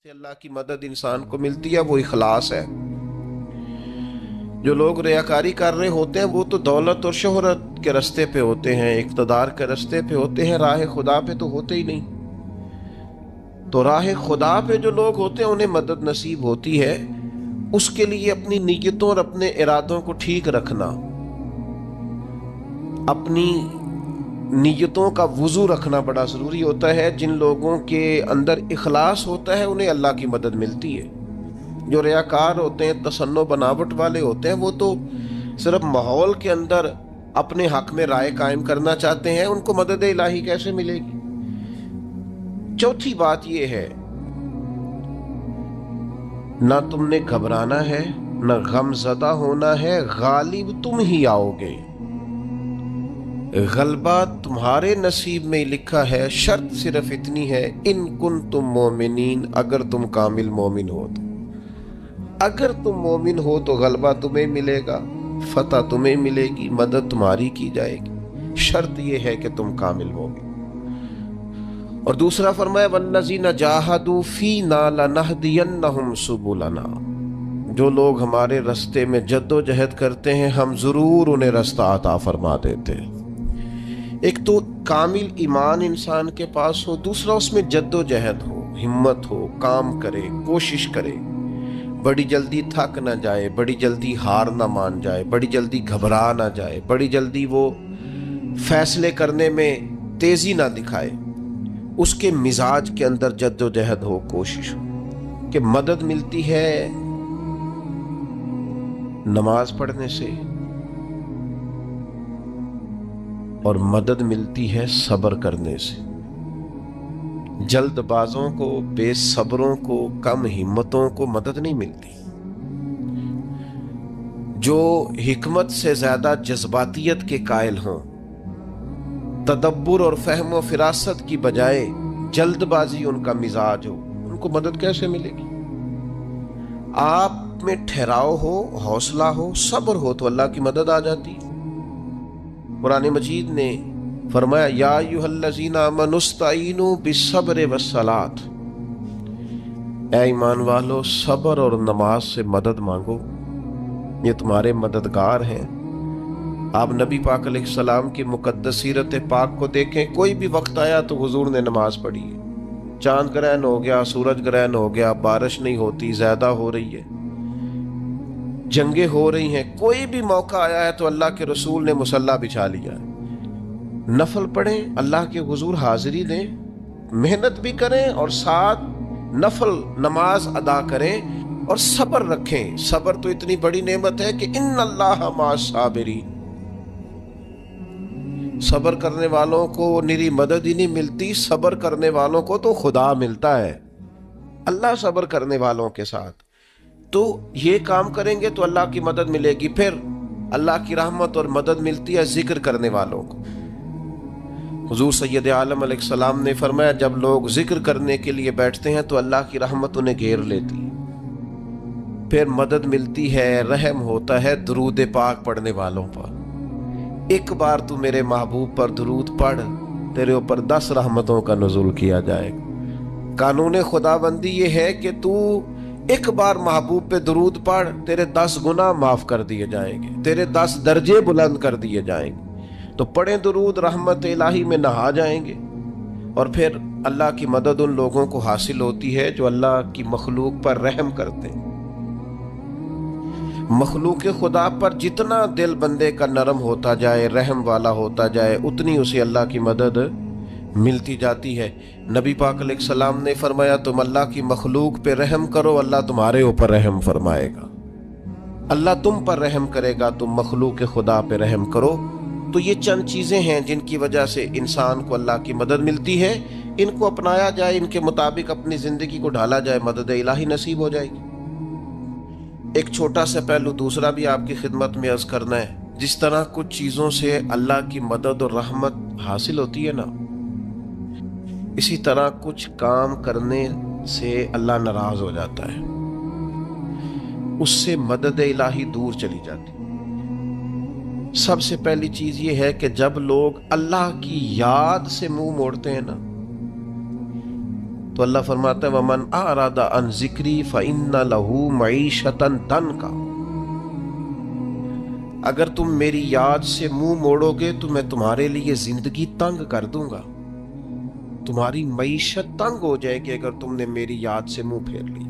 سے اللہ کی مدد انسان کو ملتی ہے وہ اخلاص ہے۔ جو لوگ ریاکاری کر رہے ہوتے ہیں وہ تو دولت اور شہرت کے راستے پہ ہوتے ہیں، اقتدار کے راستے پہ ہوتے ہیں، راہ خدا پہ تو ہوتے ہی نہیں۔ تو راہ خدا پہ جو لوگ ہوتے ہیں انہیں مدد نصیب ہوتی ہے۔ اس کے لیے اپنی نیتوں اور اپنے ارادوں کو ٹھیک رکھنا، اپنی نیتوں کا وضو رکھنا بڑا ضروری ہوتا ہے۔ جن لوگوں کے اندر اخلاص ہوتا ہے انہیں اللہ کی مدد ملتی ہے۔ جو ریاکار ہوتے ہیں، تصنع بناوٹ والے ہوتے ہیں، وہ تو صرف ماحول کے اندر اپنے حق میں رائے قائم کرنا چاہتے ہیں، ان کو مدد الہی کیسے ملے گی؟ چوتھی بات یہ ہے، نہ تم نے گھبرانا ہے، نہ غم زدہ ہونا ہے، غالب تم ہی آؤ گے۔ غلبہ تمہارے نصیب میں لکھا ہے، شرط صرف اتنی ہے، ان کنتم مومنین، اگر تم کامل مومن ہو تو۔ اگر تم مومن ہو تو غلبہ تمہیں ملے گا، فتح تمہیں ملے گی، مدد تمہاری کی جائے گی۔ شرط یہ ہے کہ تم کامل مومن۔ اور دوسرا فرمایا والذین جاہدوا فینا لنہدینہم سبلنا، جو لوگ ہمارے راستے میں جد و جہد کرتے ہیں ہم ضرور انہیں رستہ عطا فرما دیتے ہیں۔ ایک تو کامل ایمان انسان کے پاس ہو، دوسرا اس میں جد و جہد ہو، ہمت ہو، کام کرے، کوشش کرے، بڑی جلدی تھک نہ جائے، بڑی جلدی ہار نہ مان جائے، بڑی جلدی گھبرا نہ جائے، بڑی جلدی وہ فیصلے کرنے میں تیزی نہ دکھائے۔ اس کے مزاج کے اندر جد و جہد ہو، کوشش ہو۔ کہ مدد ملتی ہے نماز پڑھنے سے، اور مدد ملتی ہے صبر کرنے سے۔ جلد بازوں کو، بے صبروں کو، کم ہمتوں کو مدد نہیں ملتی۔ جو حکمت سے زیادہ جذباتیت کے قائل ہوں، تدبر اور فہم و فراست کی بجائے جلد بازی ان کا مزاج ہو، ان کو مدد کیسے ملے گی؟ آپ میں ٹھہراؤ ہو، حوصلہ ہو، صبر ہو تو اللہ کی مدد آ جاتی۔ قرآن مجید نے فرمایا یا ایھا الذین آمنوا استعینوا بالصبر والصلاۃ، اے ایمان والو صبر اور نماز سے مدد مانگو، یہ تمہارے مددگار ہیں۔ آپ نبی پاک علیہ السلام کی مقدس سیرت پاک کو دیکھیں، کوئی بھی وقت آیا تو حضور نے نماز پڑھی ہے۔ چاند گرہن ہو گیا، سورج گرہن ہو گیا، بارش نہیں ہوتی، زیادہ ہو رہی ہے، جنگیں ہو رہی ہیں، کوئی بھی موقع آیا ہے تو اللہ کے رسول نے مصلی بچھا لیا ہے۔ نفل پڑھیں، اللہ کے حضور حاضری دیں، محنت بھی کریں اور ساتھ نفل نماز ادا کریں اور صبر رکھیں۔ صبر تو اتنی بڑی نعمت ہے کہ ان اللہ مع الصابرین، صبر کرنے والوں کو نری مدد ہی نہیں ملتی، صبر کرنے والوں کو تو خدا ملتا ہے، اللہ صبر کرنے والوں کے ساتھ۔ تو یہ کام کریں گے تو اللہ کی مدد ملے گی۔ پھر اللہ کی رحمت اور مدد ملتی ہے ذکر کرنے والوں کو۔ حضور سید عالم علیہ السلام نے فرمایا جب لوگ ذکر کرنے کے لیے بیٹھتے ہیں تو اللہ کی رحمت انہیں گھیر لیتی ہے۔ پھر مدد ملتی ہے، رحم ہوتا ہے درود پاک پڑھنے والوں پر۔ ایک بار تو میرے محبوب پر درود پڑھ، تیرے اوپر 10 رحمتوں کا نزول کیا جائے گا۔ قانون خدا بندی یہ ہے کہ تو ایک بار محبوب پہ درود پڑھ، تیرے 10 گناہ معاف کر دیے جائیں گے، تیرے 10 درجے بلند کر دیے جائیں گے۔ تو پڑھیں درود، رحمت الہی میں نہا جائیں گے، اور پھر اللہ کی مدد ان لوگوں کو حاصل ہوتی ہے جو اللہ کی مخلوق پر رحم کرتے ہیں۔ مخلوق خدا پر جتنا دل بندے کا نرم ہوتا جائے، رحم والا ہوتا جائے، اتنی اسے اللہ کی مدد ملتی جاتی ہے۔ نبی پاک علیہ السلام نے فرمایا تم اللہ کی مخلوق پہ رحم کرو، اللہ تمہارے اوپر رحم فرمائے گا۔ اللہ تم پر رحم کرے گا، تم مخلوق خدا پہ رحم کرو۔ تو یہ چند چیزیں ہیں جن کی وجہ سے انسان کو اللہ کی مدد ملتی ہے۔ ان کو اپنایا جائے، ان کے مطابق اپنی زندگی کو ڈھالا جائے، مدد الہی نصیب ہو جائے گی۔ ایک چھوٹا سا پہلو دوسرا بھی آپ کی خدمت میں عرض کرنا ہے۔ جس طرح کچھ چیزوں سے اللہ کی مدد اور رحمت حاصل ہوتی ہے نا، اسی طرح کچھ کام کرنے سے اللہ ناراض ہو جاتا ہے، اس سے مدد الہی دور چلی جاتی۔ سب سے پہلی چیز یہ ہے کہ جب لوگ اللہ کی یاد سے منہ موڑتے ہیں نا، تو اللہ فرماتا ہے وَمَنْ أَعْرَضَ عَنْ ذِكْرِي فَإِنَّ لَهُ مَعِيشَةً ضَنْكًا، اگر تم میری یاد سے منہ موڑو گے تو میں تمہارے لیے زندگی تنگ کر دوں گا، تمہاری معیشت تنگ ہو جائے گی اگر تم نے میری یاد سے منہ پھیر لی۔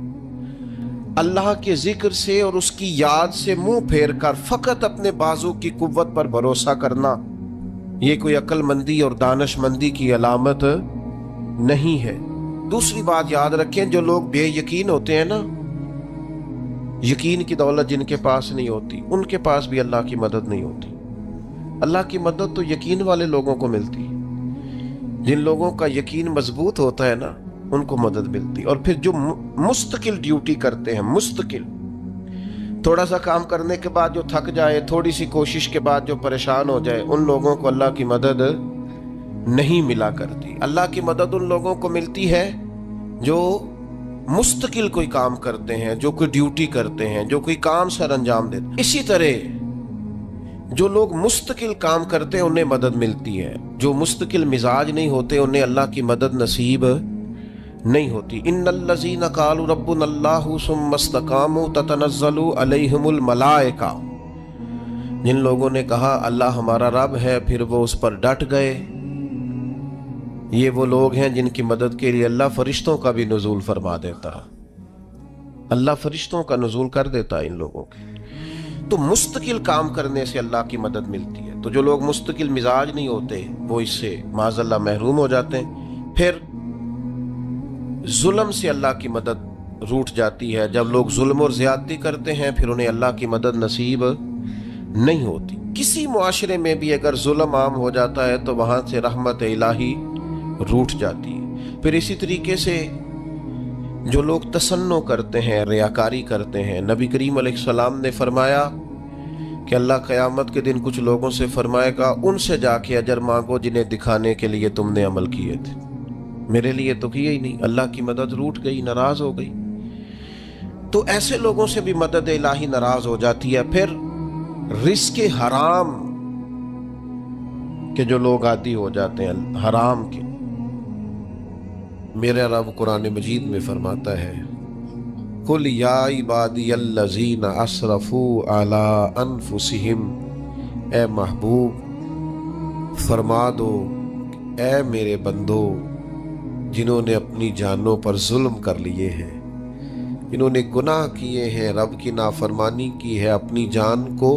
اللہ کے ذکر سے اور اس کی یاد سے منہ پھیر کر فقط اپنے بازو کی قوت پر بھروسہ کرنا یہ کوئی عقل مندی اور دانش مندی کی علامت نہیں ہے۔ دوسری بات یاد رکھیں، جو لوگ بے یقین ہوتے ہیں نا، یقین کی دولت جن کے پاس نہیں ہوتی ان کے پاس بھی اللہ کی مدد نہیں ہوتی۔ اللہ کی مدد تو یقین والے لوگوں کو ملتی ہے، جن لوگوں کا یقین مضبوط ہوتا ہے نا ان کو مدد ملتی، اور پھر جو مستقل ڈیوٹی کرتے ہیں، مستقل تھوڑا سا کام کرنے کے بعد جو تھک جائے، تھوڑی سی کوشش کے بعد جو پریشان ہو جائے، ان لوگوں کو اللہ کی مدد نہیں ملا کرتی۔ اللہ کی مدد ان لوگوں کو ملتی ہے جو مستقل کوئی کام کرتے ہیں، جو کوئی ڈیوٹی کرتے ہیں، جو کوئی کام سر انجام دیتے ہیں۔ اسی طرح جو لوگ مستقل کام کرتے ہیں انہیں مدد ملتی ہے، جو مستقل مزاج نہیں ہوتے انہیں اللہ کی مدد نصیب نہیں ہوتی۔ ان الذین قالوا ربنا اللہ ثم استقاموا تتنزل علیہم الملائکہ، جن لوگوں نے کہا اللہ ہمارا رب ہے پھر وہ اس پر ڈٹ گئے، یہ وہ لوگ ہیں جن کی مدد کے لیے اللہ فرشتوں کا بھی نزول فرما دیتا ہے، اللہ فرشتوں کا نزول کر دیتا ہے ان لوگوں کے۔ تو مستقل کام کرنے سے اللہ کی مدد ملتی ہے۔ تو جو لوگ مستقل مزاج نہیں ہوتے وہ اس سے معاذ اللہ محروم ہو جاتے ہیں۔ پھر ظلم سے اللہ کی مدد روٹ جاتی ہے، جب لوگ ظلم اور زیادتی کرتے ہیں پھر انہیں اللہ کی مدد نصیب نہیں ہوتی۔ کسی معاشرے میں بھی اگر ظلم عام ہو جاتا ہے تو وہاں سے رحمت الہی روٹ جاتی ہے۔ پھر اسی طریقے سے جو لوگ تسنع کرتے ہیں، ریاکاری کرتے ہیں، نبی کریم علیہ السلام نے فرمایا کہ اللہ قیامت کے دن کچھ لوگوں سے فرمائے گا ان سے جا کے اجر مانگو جنہیں دکھانے کے لیے تم نے عمل کیے تھے، میرے لیے تو کیے ہی نہیں، اللہ کی مدد روٹ گئی، ناراض ہو گئی۔ تو ایسے لوگوں سے بھی مدد الہی ناراض ہو جاتی ہے۔ پھر رزق حرام کہ جو لوگ عادی ہو جاتے ہیں حرام کے، میرا رب قرآن مجید میں فرماتا ہے قُلْ يَا عِبَادِيَ الَّذِينَ أَسْرَفُوا عَلَىٰ أَنفُسِهِمْ، اے محبوب فرما دو اے میرے بندو جنہوں نے اپنی جانوں پر ظلم کر لیے ہیں، جنہوں نے گناہ کیے ہیں، رب کی نافرمانی کی ہے، اپنی جان کو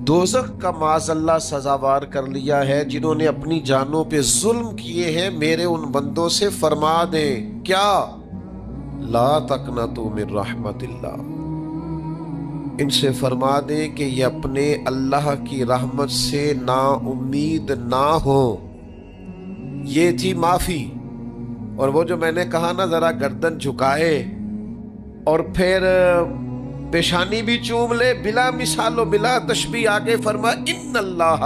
دوزخ کا معاذ اللہ سزاوار کر لیا ہے، جنہوں نے اپنی جانوں پہ ظلم کیے ہیں، میرے ان بندوں سے فرما دیں کیا لا تقنطوا من رحمت اللہ، ان سے فرما دیں کہ یہ اپنے اللہ کی رحمت سے نا امید نہ ہو۔ یہ تھی معافی، اور وہ جو میں نے کہا نا ذرا گردن جھکائے اور پھر پیشانی بھی چوم لے، بلا مثال و بلا تشبیہ آگے فرما ان اللہ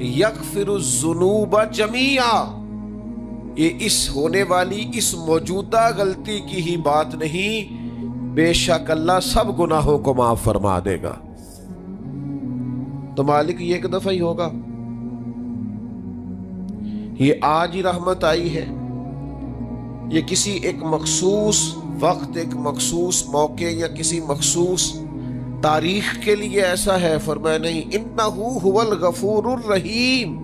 یغفر الذنوب جمیعا، یہ اس ہونے والی اس موجودہ غلطی کی ہی بات نہیں، بے شک اللہ سب گناہوں کو معاف فرما دے گا۔ تو مالک یہ ایک دفعہ ہی ہوگا، یہ آج ہی رحمت آئی ہے، یہ کسی ایک مخصوص وقت، ایک مخصوص موقع یا کسی مخصوص تاریخ کے لیے ایسا ہے؟ فرمایا نہیں، انہو هو الغفور الرحیم،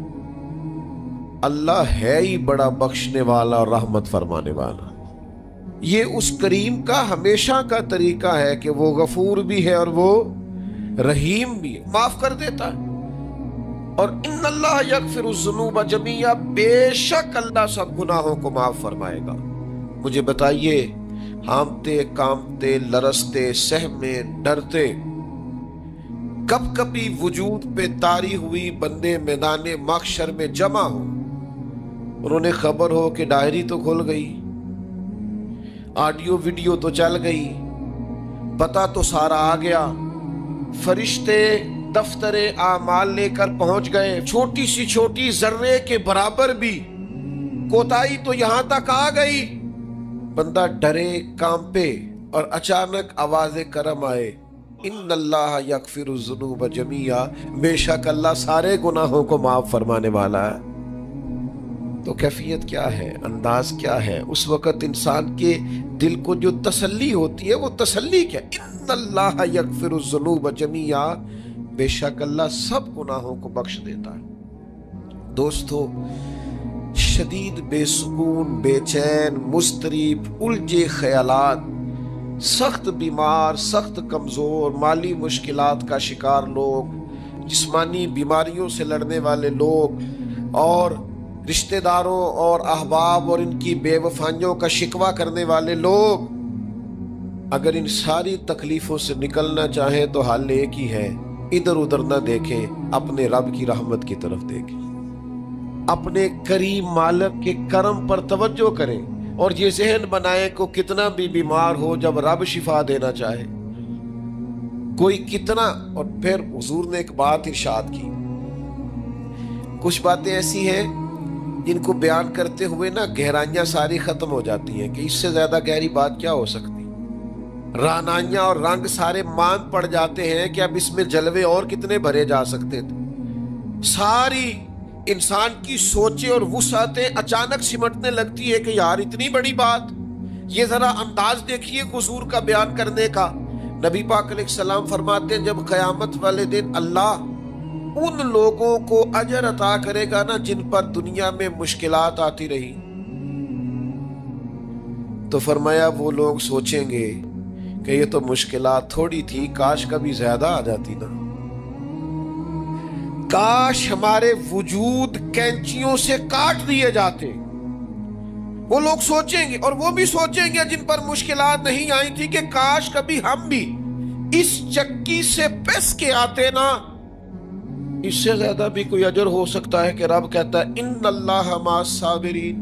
اللہ ہے ہی بڑا بخشنے والا اور رحمت فرمانے والا۔ یہ اس کریم کا ہمیشہ کا طریقہ ہے کہ وہ غفور بھی ہے اور وہ رحیم بھی ہے، معاف کر دیتا ہے۔ اور ان اللہ یغفر الذنوب جمیعا، بے شک اللہ سب گناہوں کو معاف فرمائے گا۔ مجھے بتائیے، ہانپتے کانپتے لرزتے سہمے ڈرتے کب کبھی وجود پہ طاری ہوئی بندے میدان محشر میں جمع ہو، انہوں نے خبر ہو کہ ڈائری تو کھل گئی، آڈیو ویڈیو تو چل گئی، پتہ تو سارا آ گیا، فرشتے دفتر اعمال لے کر پہنچ گئے، چھوٹی سی چھوٹی ذرے کے برابر بھی کوتاہی تو یہاں تک آ گئی، بندہ ڈرے کانپے اور اچانک آواز کرم آئے ان اللہ یغفر الذنوب جمیعا، بے شک اللہ سارے گناہوں کو معاف فرمانے والا ہے۔ تو کیفیت کیا ہے، انداز کیا ہے؟ اس وقت انسان کے دل کو جو تسلی ہوتی ہے وہ تسلی کیا؟ ان اللہ یغفر الذنوب جمیعا، بے شک اللہ سب گناہوں کو بخش دیتا ہے۔ دوستو، شدید بے سکون، بے چین، مضطرب، الجھے خیالات، سخت بیمار، سخت کمزور، مالی مشکلات کا شکار لوگ، جسمانی بیماریوں سے لڑنے والے لوگ، اور رشتہ داروں اور احباب اور ان کی بے وفائیوں کا شکوہ کرنے والے لوگ، اگر ان ساری تکلیفوں سے نکلنا چاہیں تو حل ایک ہی ہے، ادھر ادھر نہ دیکھیں، اپنے رب کی رحمت کی طرف دیکھیں، اپنے کریم مالک کے کرم پر توجہ کریں، اور یہ ذہن بنائیں کہ کتنا بھی بیمار ہو، جب رب شفا دینا چاہے کوئی کتنا۔ اور پھر حضور نے ایک بات ارشاد کی، کچھ باتیں ایسی ہیں جن کو بیان کرتے ہوئے نا گہرائیاں ساری ختم ہو جاتی ہیں کہ اس سے زیادہ گہری بات کیا ہو سکتی، رعنائیاں اور رنگ سارے مان پڑ جاتے ہیں کہ اب اس میں جلوے اور کتنے بھرے جا سکتے تھے۔ ساری انسان کی سوچیں اور وسعتیں اچانک سمٹنے لگتی ہے کہ یار اتنی بڑی بات، یہ ذرا انداز دیکھیے حضور کا بیان کرنے کا۔ نبی پاک علیہ السلام فرماتے ہیں جب قیامت والے دن اللہ ان لوگوں کو اجر عطا کرے گا نا جن پر دنیا میں مشکلات آتی رہی، تو فرمایا وہ لوگ سوچیں گے کہ یہ تو مشکلات تھوڑی تھی، کاش کبھی زیادہ آ جاتی نا، کاش ہمارے وجود کینچیوں سے کاٹ دیے جاتے۔ وہ لوگ سوچیں گے، اور وہ بھی سوچیں گے جن پر مشکلات نہیں آئی تھی کہ کاش کبھی ہم بھی اس چکی سے پس کے آتے نا۔ اس سے زیادہ بھی کوئی اجر ہو سکتا ہے کہ رب کہتا ہے ان اللہ مع الصابرین،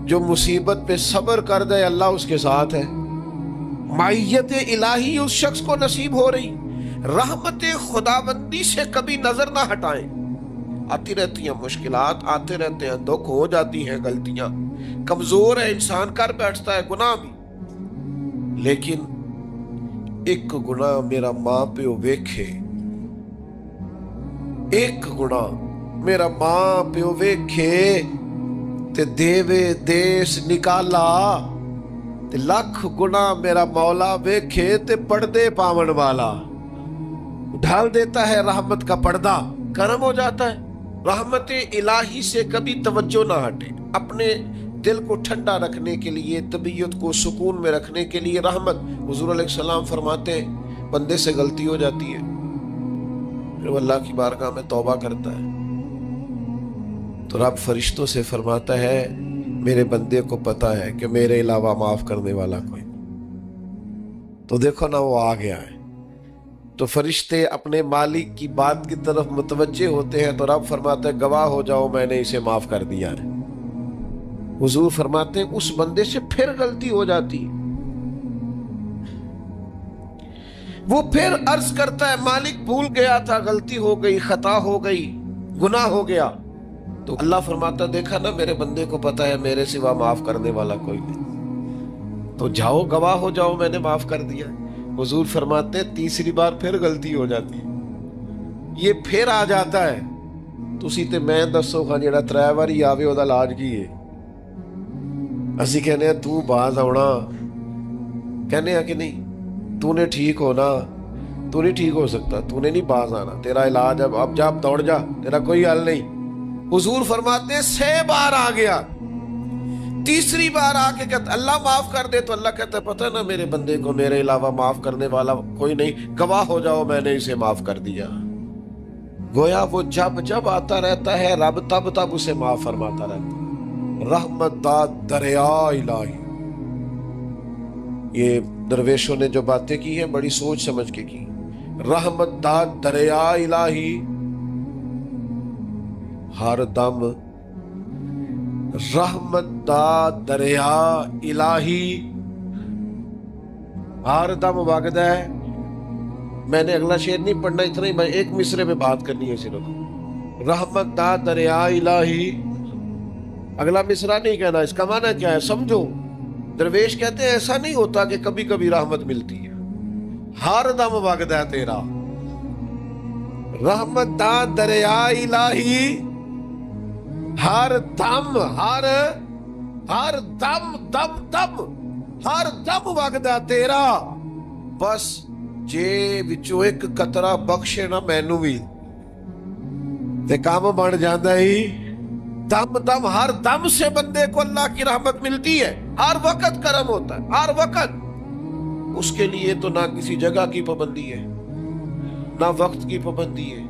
جو مصیبت پہ صبر کر دے اللہ اس کے ساتھ ہے۔ معیت الہی اس شخص کو نصیب ہو رہی، رحمت خداوندی سے کبھی نظر نہ ہٹائیں۔ آتی رہتی ہیں مشکلات، آتے رہتے ہیں دکھ، ہو جاتی ہیں غلطیاں، کمزور ہے انسان، کر بیٹھتا ہے گناہ بھی، لیکن ایک گناہ میرا ماں پیو ویکھے، ایک گناہ میرا ماں پیو ویکھے تے دیوے دیس نکالا، تے لکھ گناہ میرا مولا ویکھے تے پردے پاون والا، ڈھال دیتا ہے رحمت کا پردہ، کرم ہو جاتا ہے۔ رحمت الہی سے کبھی توجہ نہ ہٹے، اپنے دل کو ٹھنڈا رکھنے کے لیے، طبیعت کو سکون میں رکھنے کے لیے رحمت۔ حضور علیہ السلام فرماتے ہیں بندے سے غلطی ہو جاتی ہے، پھر وہ اللہ کی بارگاہ میں توبہ کرتا ہے تو رب فرشتوں سے فرماتا ہے میرے بندے کو پتا ہے کہ میرے علاوہ معاف کرنے والا کوئی، تو دیکھو نا وہ آ گیا ہے۔ تو فرشتے اپنے مالک کی بات کی طرف متوجہ ہوتے ہیں تو رب فرماتا ہے گواہ ہو جاؤ میں نے اسے معاف کر دیا ہے۔ حضور فرماتے ہیں اس بندے سے پھر غلطی ہو جاتی، وہ پھر عرض کرتا ہے مالک بھول گیا تھا، غلطی ہو گئی، خطا ہو گئی، گناہ ہو گیا، تو اللہ فرماتا دیکھا نا میرے بندے کو پتا ہے میرے سوا معاف کرنے والا کوئی نہیں، تو جاؤ گواہ ہو جاؤ میں نے معاف کر دیا۔ حضور فرماتے ہیں تیسری بار پھر غلطی ہو جاتی، یہ پھر آ جاتا ہے، تسی تے میں دسو خان جڑا 3 واری آوے او دا علاج کی ہے؟ اسی کہنے ہیں تو باز آنا، کہنے ہیں کہ نہیں تو نے ٹھیک ہونا، تو نہیں ٹھیک ہو سکتا، تو نے نہیں باز آنا، تیرا علاج اب جا دوڑ جا، تیرا کوئی حل نہیں۔ حضور فرماتے ہیں 6 بار آ گیا، تیسری بار آ کے کہتا اللہ معاف کر دے، تو اللہ کہتا ہے پتہ نا میرے بندے کو میرے علاوہ معاف کرنے والا کوئی نہیں، گواہ ہو جاؤ میں نے اسے معاف کر دیا۔ گویا وہ جب جب آتا رہتا ہے رب تب تب اسے معاف فرماتا رہتا ہے۔ رحمت دا دریا الہی، یہ درویشوں نے جو باتیں کی ہیں بڑی سوچ سمجھ کے کی۔ رحمت دا دریا الہی، ہر دم رحمت دا دریا الہی ہر دم وگدا ہے۔ میں نے اگلا شعر نہیں پڑھنا، اتنا ہی میں ایک مصرے میں بات کرنی ہے صرف۔ رحمت دا دریا الہی، اگلا مصرا نہیں کہنا، اس کا معنی کیا ہے سمجھو۔ درویش کہتے ہیں ایسا نہیں ہوتا کہ کبھی کبھی رحمت ملتی ہے، ہر دم وگدا ہے تیرا۔ رحمت دا دریا الہی ہر دم ہر دم دم دم ہر دم وگدا تیرا، بس جے وچوں ایک قطرہ بخشے نا مینوں وی تے کام بن جاندا ہی۔ دم دم ہر دم سے بندے کو اللہ کی رحمت ملتی ہے، ہر وقت کرم ہوتا ہے، ہر وقت۔ اس کے لیے تو نہ کسی جگہ کی پابندی ہے، نہ وقت کی پابندی ہے،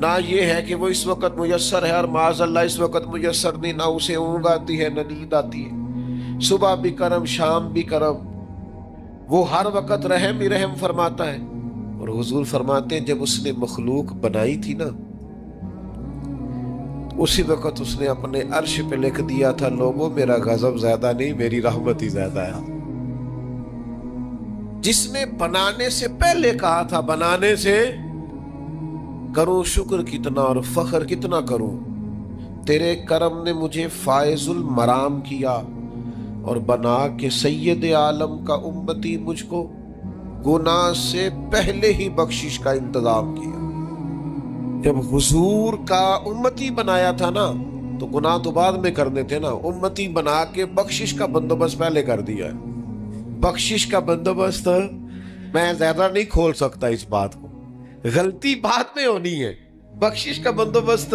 نہ یہ ہے کہ وہ اس وقت میسر ہے اور معاذ اللہ اس وقت میسر نہیں، نہ اسے اونگ آتی ہے نہ نیند آتی ہے۔ صبح بھی کرم، شام بھی کرم، وہ ہر وقت رحم ہی رحم فرماتا ہے۔ اور حضور فرماتے ہیں جب اس نے مخلوق بنائی تھی نا، اسی وقت اس نے اپنے عرش پہ لکھ دیا تھا، لوگوں میرا غضب زیادہ نہیں، میری رحمت ہی زیادہ ہے۔ جس نے بنانے سے پہلے کہا تھا، بنانے سے کروں شکر کتنا اور فخر کتنا کروں، تیرے کرم نے مجھے فائز المرام کیا اور بنا کے سید عالم کا امتی مجھ کو گناہ سے پہلے ہی بخشش کا انتظام کیا۔ جب حضور کا امتی بنایا تھا نا تو گناہ تو بعد میں کرنے تھے نا، امتی بنا کے بخشش کا بندوبست پہلے کر دیا ہے۔ بخشش کا بندوبست میں زیادہ نہیں کھول سکتا اس بات کو، غلطی بعد میں ہونی ہے، بخشش کا بندوبست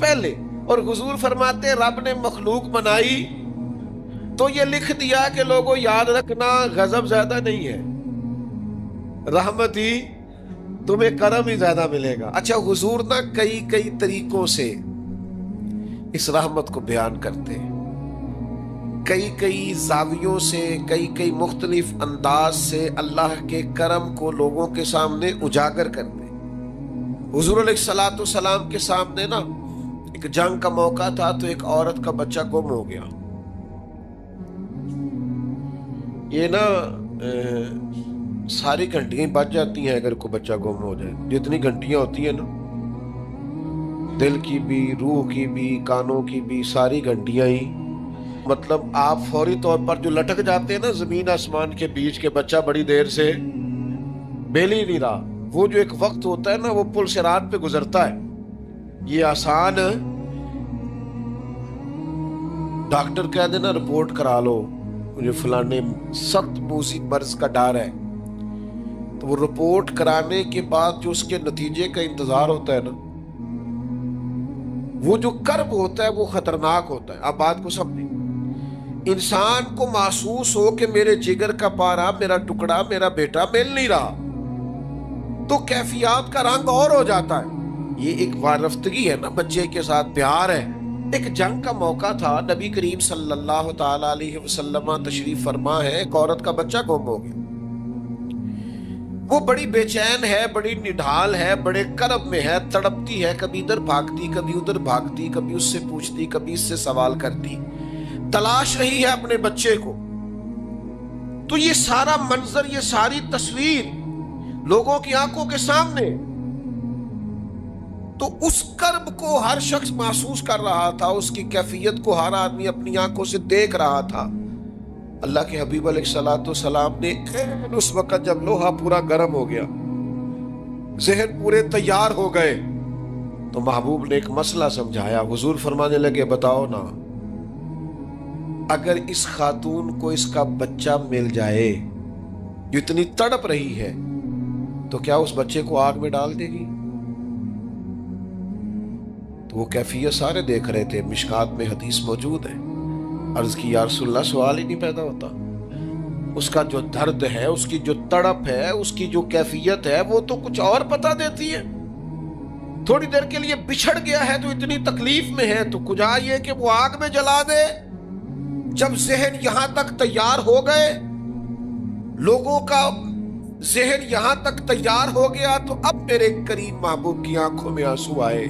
پہلے۔ اور حضور فرماتے رب نے مخلوق بنائی تو یہ لکھ دیا کہ لوگوں یاد رکھنا غضب زیادہ نہیں ہے، رحمت ہی، تمہیں کرم ہی زیادہ ملے گا۔ اچھا حضور نا کئی طریقوں سے اس رحمت کو بیان کرتے ہیں، کئی زاویوں سے، کئی مختلف انداز سے اللہ کے کرم کو لوگوں کے سامنے اجاگر کرتے ہیں۔ حضور علیہ السلام کے سامنے نا ایک جنگ کا موقع تھا تو ایک عورت کا بچہ گم ہو گیا۔ یہ نا ساری گھنٹیاں بچ جاتی ہیں اگر کوئی بچہ گم ہو جائے، جتنی گھنٹیاں ہوتی ہیں نا، دل کی بھی، روح کی بھی، کانوں کی بھی، ساری گھنٹیاں ہی، مطلب آپ فوری طور پر جو لٹک جاتے ہیں نا زمین آسمان کے بیچ کے، بچہ بڑی دیر سے بیل ہی نہیں رہا، وہ جو ایک وقت ہوتا ہے نا وہ پل صراط پہ گزرتا ہے۔ یہ آسان ڈاکٹر کہہ دینا رپورٹ کرا لو مجھے فلانے سخت موذی مرض کا ڈر ہے، تو وہ رپورٹ کرانے کے بعد جو اس کے نتیجے کا انتظار ہوتا ہے نا، وہ جو کرب ہوتا ہے وہ خطرناک ہوتا ہے۔ آپ بات کو سمجھیں، انسان کو محسوس ہو کہ میرے جگر کا پارا، میرا ٹکڑا، میرا بیٹا مل نہیں رہا، تو کیفیات کا رنگ اور ہو جاتا ہے۔ یہ ایک وارفتگی ہے نا، بچے کے ساتھ پیار ہے۔ ایک جنگ کا موقع تھا، نبی کریم صلی اللہ تعالی علیہ وسلم تشریف فرما ہے، ایک عورت کا بچہ گم ہو گیا۔ وہ بڑی بے چین ہے، بڑی نڈھال ہے، بڑے کرب میں ہے، تڑپتی ہے، کبھی ادھر بھاگتی، کبھی ادھر بھاگتی، کبھی اس سے پوچھتی، کبھی اس سے سوال کرتی، تلاش رہی ہے اپنے بچے کو۔ تو یہ سارا منظر، یہ ساری تصویر لوگوں کی آنکھوں کے سامنے، تو اس کرب کو ہر شخص محسوس کر رہا تھا، اس کی کیفیت کو ہر آدمی اپنی آنکھوں سے دیکھ رہا تھا۔ اللہ کے حبیب علیہ السلام نے اس وقت جب لوہا پورا گرم ہو گیا، ذہن پورے تیار ہو گئے، تو محبوب نے ایک مسئلہ سمجھایا۔ حضور فرمانے لگے بتاؤ نا، اگر اس خاتون کو اس کا بچہ مل جائے جو اتنی تڑپ رہی ہے، تو کیا اس بچے کو آگ میں ڈال دے گی؟ تو وہ کیفیت سارے دیکھ رہے تھے، مشکات میں حدیث موجود ہے۔ عرض کی یا رسول اللہ، سوال ہی نہیں پیدا ہوتا، اس کا جو درد ہے، اس کی جو تڑپ ہے، اس کی جو کیفیت ہے، وہ تو کچھ اور پتا دیتی ہے۔ تھوڑی دیر کے لیے بچھڑ گیا ہے تو اتنی تکلیف میں ہے، تو کجا یہ کہ وہ آگ میں جلا دے۔ جب ذہن یہاں تک تیار ہو گئے، لوگوں کا ذہن یہاں تک تیار ہو گیا، تو اب میرے کریم محبوب کی آنکھوں میں آنسو آئے۔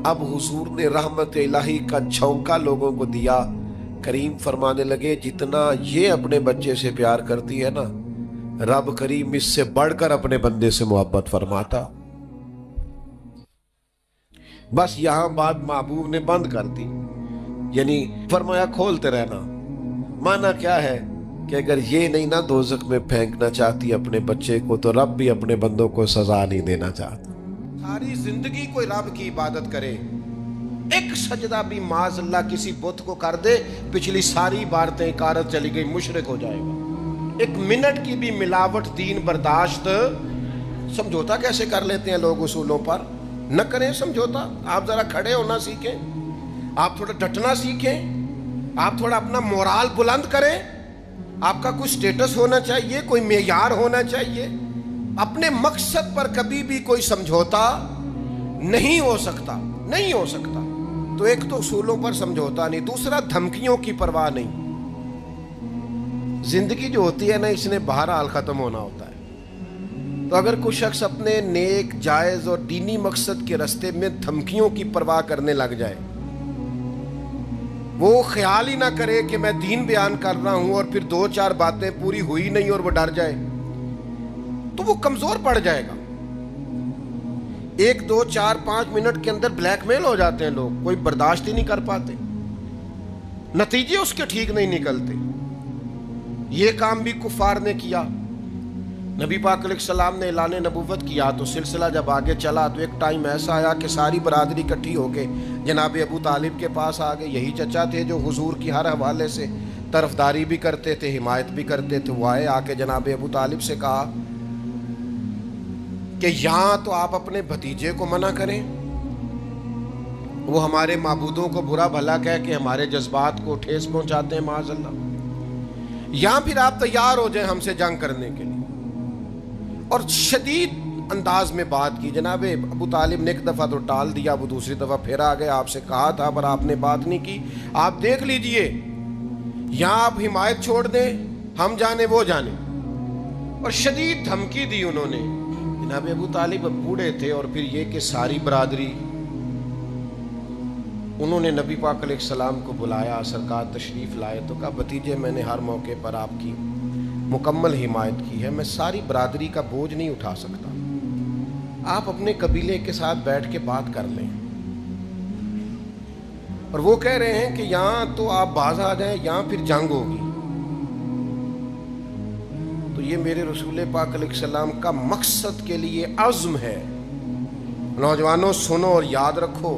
اب حضور نے رحمت الہی کا جھونکا لوگوں کو دیا۔ کریم فرمانے لگے جتنا یہ اپنے بچے سے پیار کرتی ہے نا، رب کریم اس سے بڑھ کر اپنے بندے سے محبت فرماتا۔ بس یہاں بات محبوب نے بند کر دی، یعنی فرمایا کھولتے رہنا۔ مانا کیا ہے کہ اگر یہ نہیں نہ دوزخ میں پھینکنا چاہتی اپنے بچے کو، تو رب بھی اپنے بندوں کو سزا نہیں دینا چاہتا۔ ساری زندگی کوئی رب کی عبادت کرے، ایک سجدہ بھی معاذ اللہ کسی بت کو کر دے، پچھلی ساری عبادتیں اکارت چلی گئی، مشرک ہو جائے گا۔ ایک منٹ کی بھی ملاوٹ دین برداشت۔ سمجھوتا کیسے کر لیتے ہیں لوگ اصولوں پر؟ نہ کریں سمجھوتا۔ آپ ذرا کھڑے ہونا سیکھیں، آپ تھوڑا ڈٹنا سیکھیں، آپ تھوڑا اپنا مورال بلند کریں۔ آپ کا کوئی سٹیٹس ہونا چاہیے، کوئی معیار ہونا چاہیے۔ اپنے مقصد پر کبھی بھی کوئی سمجھوتا نہیں ہو سکتا، نہیں ہو سکتا۔ تو ایک تو اصولوں پر سمجھوتا نہیں، دوسرا دھمکیوں کی پرواہ نہیں۔ زندگی جو ہوتی ہے نا، اس نے بہرحال ختم ہونا ہوتا ہے۔ تو اگر کوئی شخص اپنے نیک، جائز اور دینی مقصد کے راستے میں دھمکیوں کی پرواہ کرنے لگ جائے، وہ خیال ہی نہ کرے کہ میں دین بیان کر رہا ہوں اور پھر 2-4 باتیں پوری ہوئی نہیں اور وہ ڈر جائے، تو وہ کمزور پڑ جائے گا۔ 1 2 4 5 منٹ کے اندر بلیک میل ہو جاتے ہیں لوگ، کوئی برداشت ہی نہیں کر پاتے، نتیجے اس کے ٹھیک نہیں نکلتے۔ یہ کام بھی کفار نے کیا۔ نبی پاک علیہ السلام نے اعلان نبوت کیا تو سلسلہ جب آگے چلا تو ایک ٹائم ایسا آیا کہ ساری برادری اکٹھی ہو کے جناب ابو طالب کے پاس آ گئے۔ یہی چچا تھے جو حضور کی ہر حوالے سے طرفداری بھی کرتے تھے، حمایت بھی کرتے تھے۔ وہ آئے، آ کے جناب ابو طالب سے کہا کہ یہاں تو آپ اپنے بھتیجے کو منع کریں، وہ ہمارے معبودوں کو برا بھلا کہہ کے ہمارے جذبات کو ٹھیس پہنچاتے ہیں معاذ اللہ، یہاں پھر آپ تیار ہو جائیں ہم سے جنگ کرنے کے لیے۔ اور شدید انداز میں بات کی۔ جناب ابو طالب نے ایک دفعہ تو ٹال دیا، وہ دوسری دفعہ پھر آ گئے، آپ سے کہا تھا پر آپ نے بات نہیں کی، آپ دیکھ لیجئے، یہاں آپ حمایت چھوڑ دیں، ہم جانے وہ جانے۔ اور شدید دھمکی دی انہوں نے۔ جناب ابو طالب اب بوڑھے تھے، اور پھر یہ کہ ساری برادری، انہوں نے نبی پاک علیہ السلام کو بلایا، سرکار تشریف لائے تو کہا بھتیجے میں نے ہر موقع پر آپ کی مکمل حمایت کی ہے، میں ساری برادری کا بوجھ نہیں اٹھا سکتا، آپ اپنے قبیلے کے ساتھ بیٹھ کے بات کر لیں۔ اور وہ کہہ رہے ہیں کہ یہاں تو آپ باز آ جائیں، یہاں پھر جنگ ہوگی۔ تو یہ میرے رسول پاک علیہ السلام کا مقصد کے لیے عزم ہے۔ نوجوانوں سنو اور یاد رکھو،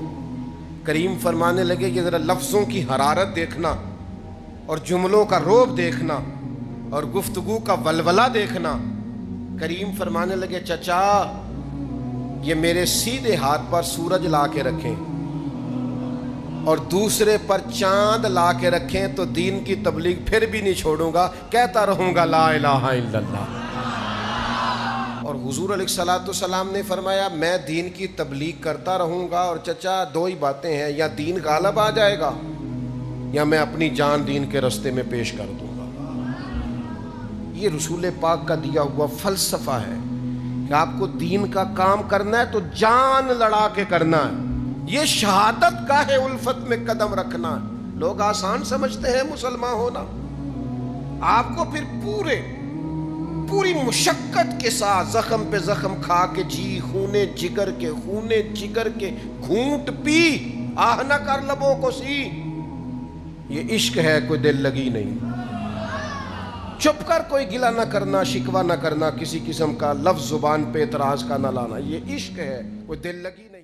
کریم فرمانے لگے یہ ذرا لفظوں کی حرارت دیکھنا اور جملوں کا روب دیکھنا اور گفتگو کا ولولہ دیکھنا۔ کریم فرمانے لگے چچا یہ میرے سیدھے ہاتھ پر سورج لا کے رکھیں اور دوسرے پر چاند لا کے رکھیں تو دین کی تبلیغ پھر بھی نہیں چھوڑوں گا، کہتا رہوں گا لا الہ الا اللہ۔ اور حضور علیہ السلام نے فرمایا میں دین کی تبلیغ کرتا رہوں گا، اور چچا 2 ہی باتیں ہیں، یا دین غالب آ جائے گا یا میں اپنی جان دین کے راستے میں پیش کر دوں گا۔ یہ رسول پاک کا دیا ہوا فلسفہ ہے کہ آپ کو دین کا کام کرنا ہے تو جان لڑا کے کرنا ہے، یہ شہادت کا ہے الفت میں قدم رکھنا ہے۔ لوگ آسان سمجھتے ہیں مسلمان ہونا، آپ کو پھر پوری مشقت کے ساتھ زخم پہ زخم کھا کے جی خونے جگر کے گھونٹ پی آہ نہ کر لبوں کو سی، یہ عشق ہے، کوئی دل لگی نہیں۔ چپ کر کوئی گلہ نہ کرنا، شکوہ نہ کرنا، کسی قسم کا لفظ زبان پہ اعتراض کا نہ لانا، یہ عشق ہے، کوئی دل لگی نہیں۔